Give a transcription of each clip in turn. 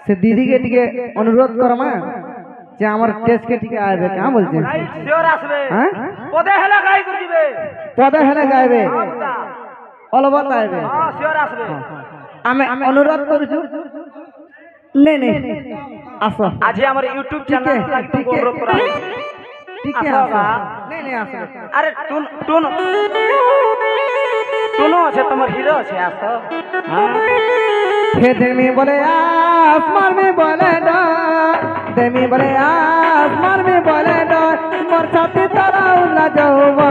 से दीदी के टिके अनुरोध करमा যে আমার টেস্টকে টিকে আইবে কেন বলছেন শিওর আসবে হ্যাঁ পদে হেলা গাই করে দিবে পদে হেলে গাইবে অলবত আইবে হ্যাঁ শিওর আসবে আমি অনুরোধ করছু নে নে আসো আজি আমার ইউটিউব চ্যানেল লাগি তো অনুরোধ করা ঠিক আছে নে নে আসো আরে টুন টুন টুনো আছে তোমার হিরো আছে আসো হ্যাঁ खेते में बोले आसमान में बोले डर देमी बोले आसमान में बोले डर मोर छाती तारा उला जाऊवा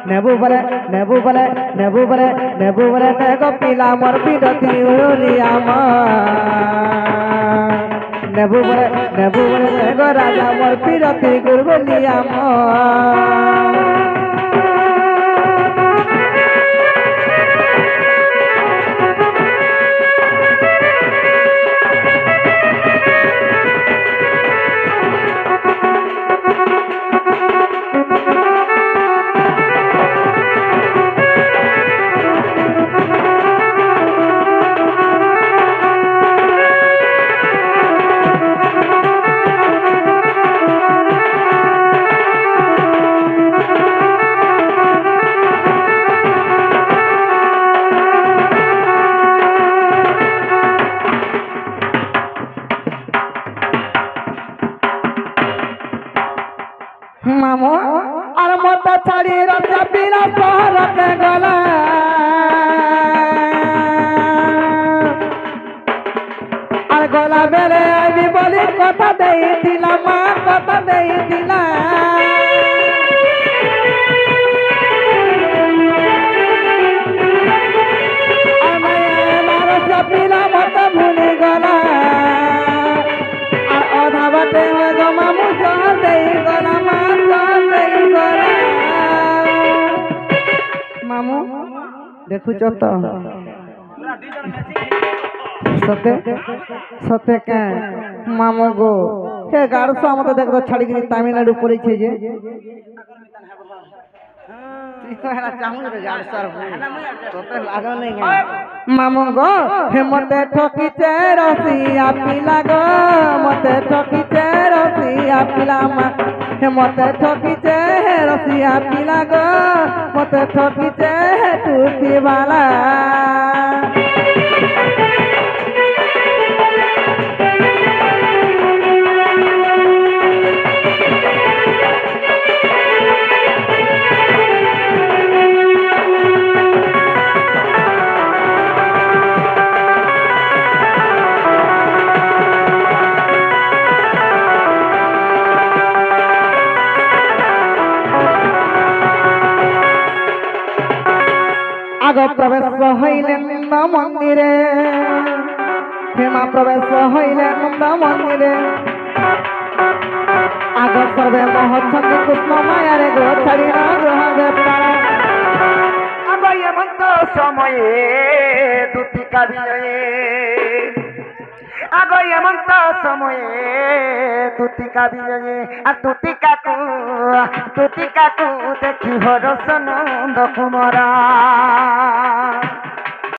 नेबू बोले नेबू बोले नेबू बोले नेबू बोले नेगो पीला मोर पीडती उलिया मा नेबू बोले नेगो राजा मोर पीडती गुरगुलिया मा मामो और मत छाड़ी रजा पीला शहर के गला और गला बेले आईबी बोली कथा देई दिला मां कथा देई दिला और मैं रजा पीला मत भूली गला और आधा बाटे में गो मामू जान देई गला मामू देखु तो सते सते के मामू गो हे गाड़सा मत देख तो छाड़ी के तमिलनाडु पड़ी छे जे तो हेला चाहू रे गाड़सा तो लागो नहीं मामू गो हे मते ठकी चे रसिया पिला गो मते ठकी चे रसिया पिला मा हे मते ठकी चे रसिया पिला गो मते ठकी चे टूटी वाला आग प्रवेश हईले नंद मंदिरे हेमा प्रवेश हईले नंद मंदिरे आग सर्वे महच्छन्ति कृष्ण मायारे गो छाड़ी न ग्रह बेपारा आग एमंत समये दूतिका विजये आग एमंत समये दूतिका विजये आ दूतिका को देखी हरस नंद कुमारा